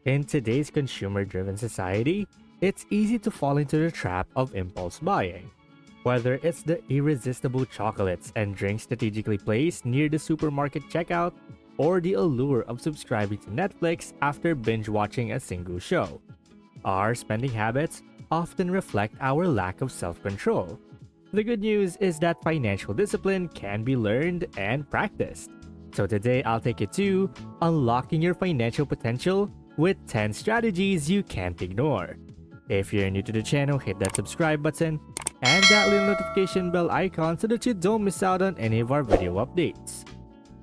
In today's consumer driven society, it's easy to fall into the trap of impulse buying. Whether it's the irresistible chocolates and drinks strategically placed near the supermarket checkout, or the allure of subscribing to Netflix after binge watching a single show, our spending habits often reflect our lack of self control. The good news is that financial discipline can be learned and practiced. So today I'll take you to unlocking your financial potential with 10 strategies you can't ignore. If you're new to the channel, hit that subscribe button and that little notification bell icon so that you don't miss out on any of our video updates.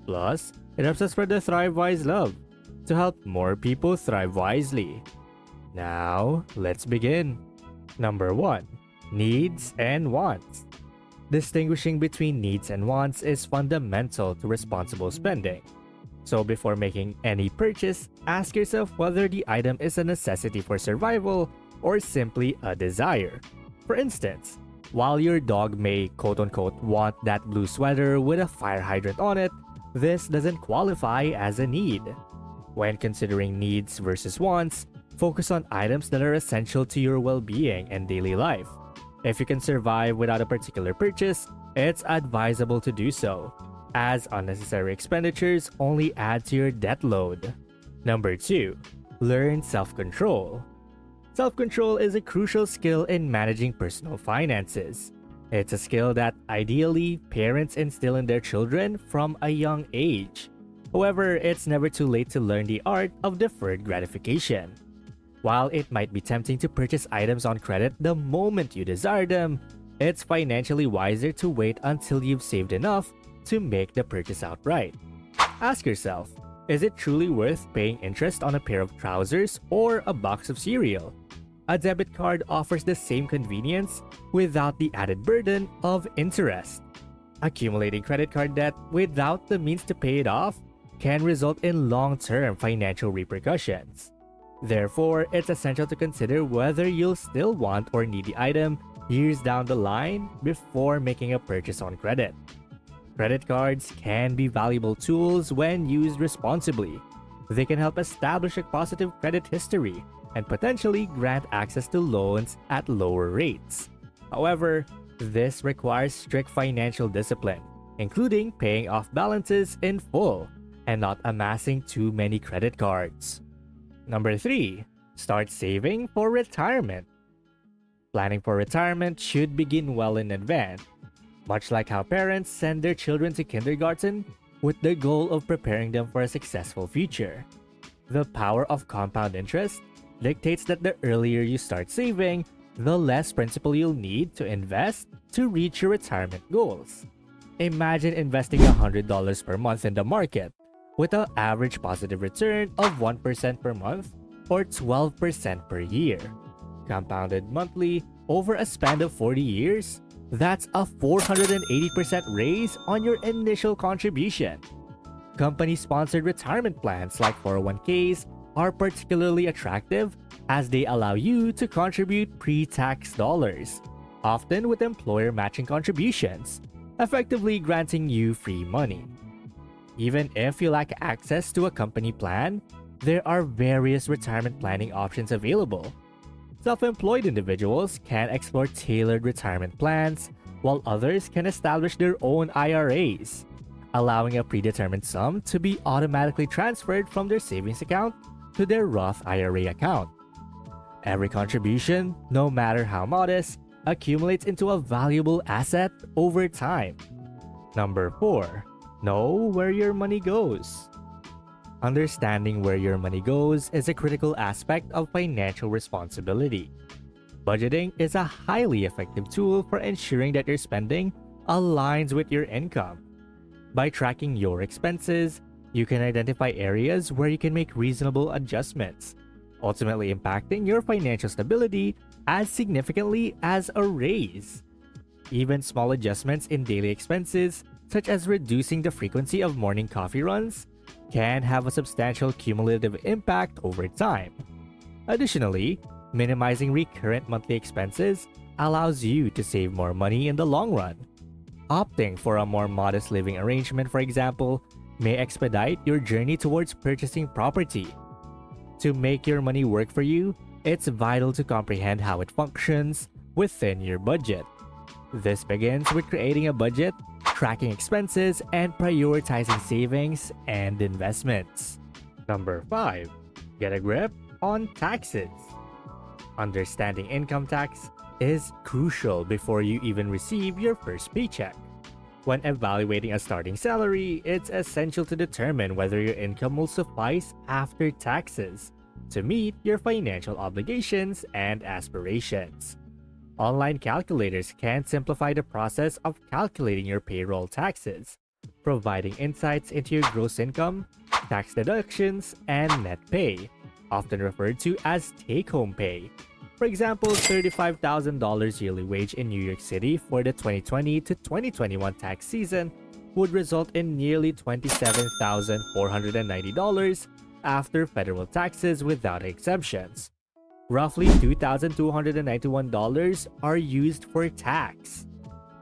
Plus, it helps us spread the Thrive Wise love to help more people thrive wisely. Now, let's begin. Number 1. Needs and wants. Distinguishing between needs and wants is fundamental to responsible spending. So before making any purchase, ask yourself whether the item is a necessity for survival or simply a desire. For instance, while your dog may quote-unquote want that blue sweater with a fire hydrant on it, this doesn't qualify as a need. When considering needs versus wants, focus on items that are essential to your well-being and daily life. If you can survive without a particular purchase, it's advisable to do so, as unnecessary expenditures only add to your debt load. Number 2. Learn self-control. Self-control is a crucial skill in managing personal finances. It's a skill that, ideally, parents instill in their children from a young age. However, it's never too late to learn the art of deferred gratification. While it might be tempting to purchase items on credit the moment you desire them, it's financially wiser to wait until you've saved enough to make the purchase outright. Ask yourself, is it truly worth paying interest on a pair of trousers or a box of cereal? A debit card offers the same convenience without the added burden of interest. Accumulating credit card debt without the means to pay it off can result in long-term financial repercussions. Therefore, it's essential to consider whether you'll still want or need the item years down the line before making a purchase on credit. Credit cards can be valuable tools when used responsibly. They can help establish a positive credit history and potentially grant access to loans at lower rates. However, this requires strict financial discipline, including paying off balances in full and not amassing too many credit cards. Number 3. Start saving for retirement. Planning for retirement should begin well in advance, much like how parents send their children to kindergarten with the goal of preparing them for a successful future. The power of compound interest dictates that the earlier you start saving, the less principal you'll need to invest to reach your retirement goals. Imagine investing $100 per month in the market with an average positive return of 1% per month or 12% per year. Compounded monthly over a span of 40 years, that's a 480% raise on your initial contribution. Company-sponsored retirement plans like 401ks are particularly attractive as they allow you to contribute pre-tax dollars, often with employer matching contributions, effectively granting you free money. Even if you lack access to a company plan, there are various retirement planning options available. Self-employed individuals can explore tailored retirement plans, while others can establish their own IRAs, allowing a predetermined sum to be automatically transferred from their savings account to their Roth IRA account. Every contribution, no matter how modest, accumulates into a valuable asset over time. Number 4. Know where your money goes. Understanding where your money goes is a critical aspect of financial responsibility. Budgeting is a highly effective tool for ensuring that your spending aligns with your income. By tracking your expenses, you can identify areas where you can make reasonable adjustments, ultimately impacting your financial stability as significantly as a raise. Even small adjustments in daily expenses, such as reducing the frequency of morning coffee runs, can have a substantial cumulative impact over time. Additionally, minimizing recurrent monthly expenses allows you to save more money in the long run. Opting for a more modest living arrangement, for example, may expedite your journey towards purchasing property. To make your money work for you, it's vital to comprehend how it functions within your budget. This begins with creating a budget, tracking expenses, and prioritizing savings and investments. Number 5. Get a grip on taxes. Understanding income tax is crucial before you even receive your first paycheck. When evaluating a starting salary, it's essential to determine whether your income will suffice after taxes to meet your financial obligations and aspirations. Online calculators can simplify the process of calculating your payroll taxes, providing insights into your gross income, tax deductions, and net pay, often referred to as take-home pay. For example, $35,000 yearly wage in New York City for the 2020 to 2021 tax season would result in nearly $27,490 after federal taxes without exemptions. Roughly $2,291 are used for tax.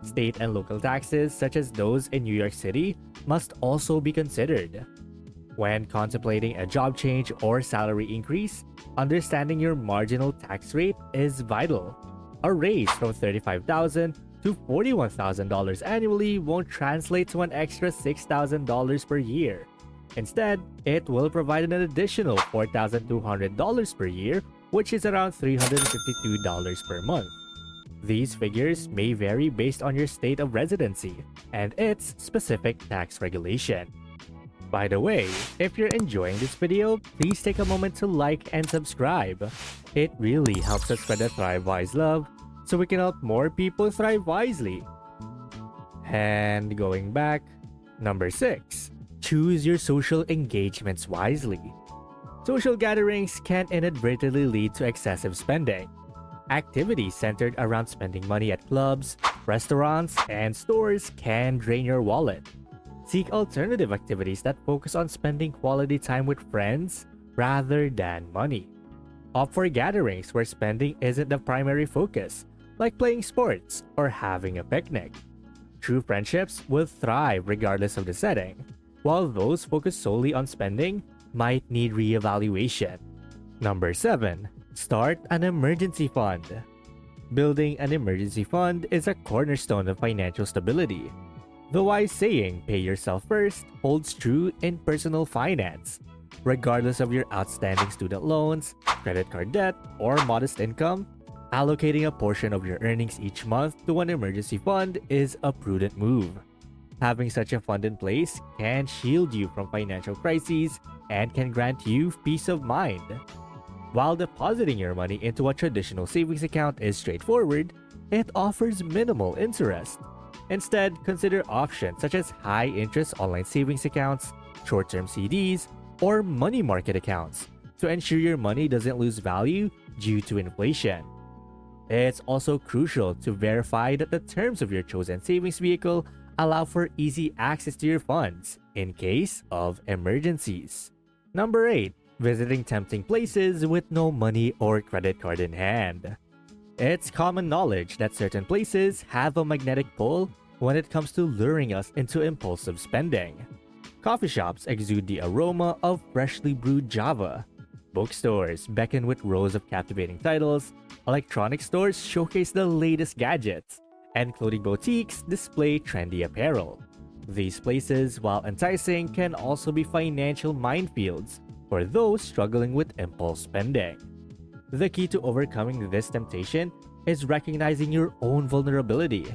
State and local taxes, such as those in New York City, must also be considered. When contemplating a job change or salary increase, understanding your marginal tax rate is vital. A raise from $35,000 to $41,000 annually won't translate to an extra $6,000 per year. Instead, it will provide an additional $4,200 per year, which is around $352 per month. These figures may vary based on your state of residency and its specific tax regulation. By the way, if you're enjoying this video, please take a moment to like and subscribe. It really helps us spread the ThriveWise love so we can help more people thrive wisely. And going back, number 6. Choose your social engagements wisely. Social gatherings can inadvertently lead to excessive spending. Activities centered around spending money at clubs, restaurants, and stores can drain your wallet. Seek alternative activities that focus on spending quality time with friends rather than money. Opt for gatherings where spending isn't the primary focus, like playing sports or having a picnic. True friendships will thrive regardless of the setting, while those focused solely on spending might need reevaluation. Number 7. Start an emergency fund. Building an emergency fund is a cornerstone of financial stability. The wise saying, "Pay yourself first," holds true in personal finance. Regardless of your outstanding student loans, credit card debt, or modest income, allocating a portion of your earnings each month to an emergency fund is a prudent move. Having such a fund in place can shield you from financial crises and can grant you peace of mind. While depositing your money into a traditional savings account is straightforward, it offers minimal interest. Instead, consider options such as high-interest online savings accounts, short-term CDs, or money market accounts to ensure your money doesn't lose value due to inflation. It's also crucial to verify that the terms of your chosen savings vehicle allow for easy access to your funds in case of emergencies. Number 8. Visiting tempting places with no money or credit card in hand. It's common knowledge that certain places have a magnetic pull when it comes to luring us into impulsive spending. Coffee shops exude the aroma of freshly brewed Java. Bookstores beckon with rows of captivating titles. Electronic stores showcase the latest gadgets. And clothing boutiques display trendy apparel. These places, while enticing, can also be financial minefields for those struggling with impulse spending. The key to overcoming this temptation is recognizing your own vulnerability.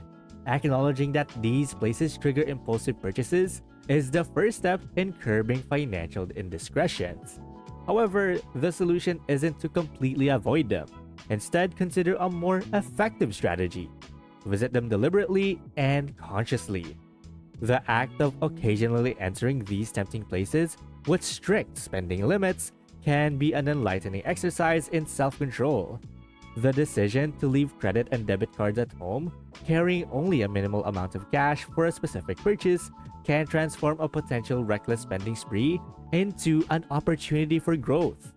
Acknowledging that these places trigger impulsive purchases is the first step in curbing financial indiscretions. However, the solution isn't to completely avoid them. Instead, consider a more effective strategy. Visit them deliberately and consciously. The act of occasionally entering these tempting places with strict spending limits can be an enlightening exercise in self-control. The decision to leave credit and debit cards at home, carrying only a minimal amount of cash for a specific purchase, can transform a potential reckless spending spree into an opportunity for growth.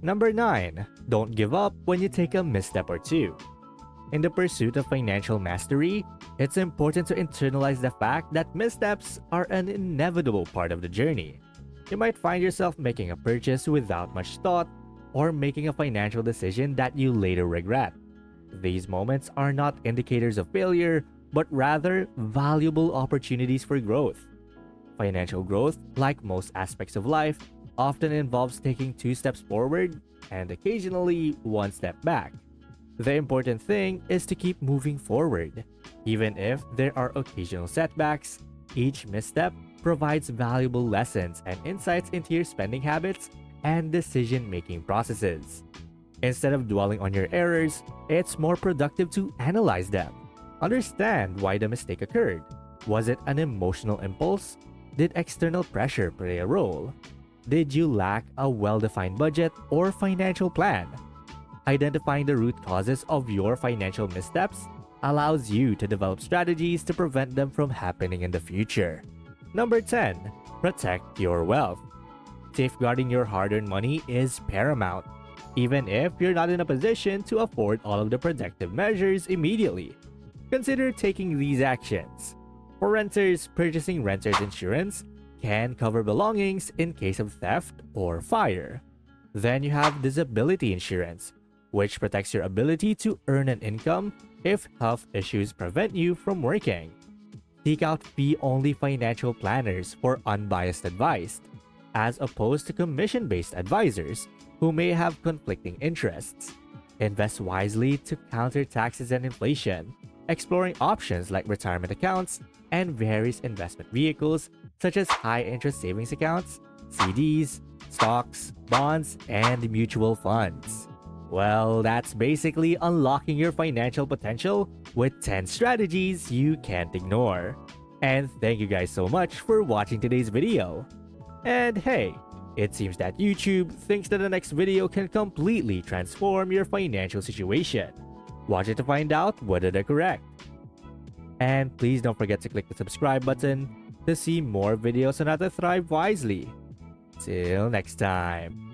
Number 9. Don't give up when you take a misstep or two. In the pursuit of financial mastery, it's important to internalize the fact that missteps are an inevitable part of the journey. You might find yourself making a purchase without much thought, or making a financial decision that you later regret. These moments are not indicators of failure, but rather valuable opportunities for growth. Financial growth, like most aspects of life, often involves taking two steps forward and occasionally one step back. The important thing is to keep moving forward. Even if there are occasional setbacks, each misstep provides valuable lessons and insights into your spending habits and decision making processes. Instead of dwelling on your errors, it's more productive to analyze them. Understand why the mistake occurred. Was it an emotional impulse? Did external pressure play a role? Did you lack a well defined budget or financial plan? Identifying the root causes of your financial missteps allows you to develop strategies to prevent them from happening in the future. Number 10. Protect your wealth. Safeguarding your hard earned money is paramount, even if you're not in a position to afford all of the protective measures immediately. Consider taking these actions. For renters, purchasing renter's insurance can cover belongings in case of theft or fire. Then you have disability insurance, which protects your ability to earn an income if health issues prevent you from working. Seek out fee-only financial planners for unbiased advice, as opposed to commission-based advisors who may have conflicting interests. Invest wisely to counter taxes and inflation, exploring options like retirement accounts and various investment vehicles such as high-interest savings accounts, CDs, stocks, bonds, and mutual funds. Well, that's basically unlocking your financial potential with 10 strategies you can't ignore. And thank you guys so much for watching today's video. And hey, it seems that YouTube thinks that the next video can completely transform your financial situation. Watch it to find out whether they're correct. And please don't forget to click the subscribe button to see more videos on how to thrive wisely. Till next time.